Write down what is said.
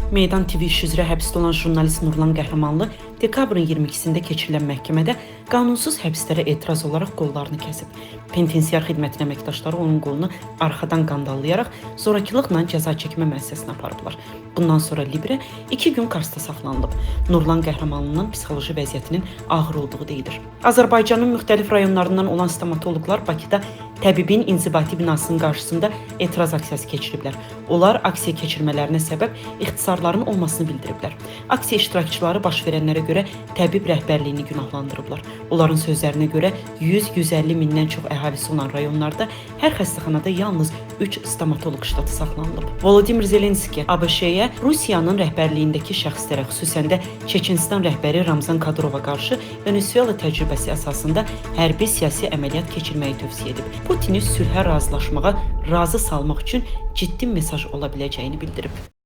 Meydan TV iş üzrə həbsdə olan jurnalist Nurlan Qəhrəmanlı dekabrın 22-sində keçirilən məhkəmədə qanunsuz həbslərə etiraz olaraq qollarını kəsib. Penitensiar xidmətin əməkdaşları onun qolunu arxadan qandallayaraq zorakılıqla cəza çəkmə müəssisəsinə aparıblar. Bundan sonra Libre 2 gün Karsda saxlanılıb. Nurlan Qəhrəmanlının psixoloji vəziyyətinin ağır olduğu deyilir. Azərbaycanın müxtəlif rayonlarından olan stomatoloqlar Bakıda təbibin inzibati binasının qarşısında etiraz aksiyası keçiriblər. Onlar aksiya keçirmələrinə səbəb ixtisarların olmasını bildiriblər. Aksiya iştirakçıları baş verənlərə görə təbib rəhbərliyini günahlandırıblar. Onların sözlərinə görə 100-150 mindən çox əhalisi olan rayonlarda hər xəstəxanada yalnız 3 stomatoloq ştatı saxlanılıb. Volodimir Zelenski ABŞ-yə Rusiyanın rəhbərliyindəki şəxslərə, xüsusən də Çeçenistan rəhbəri Ramzan Kadyrova qarşı Venezuela təcrübəsi əsasında hərbi siyasi əməliyyat keçirməyi tövsiyə edib. Putini sülhə razılaşmağa razı salmaq üçün ciddi mesaj ola biləcəyini bildirib.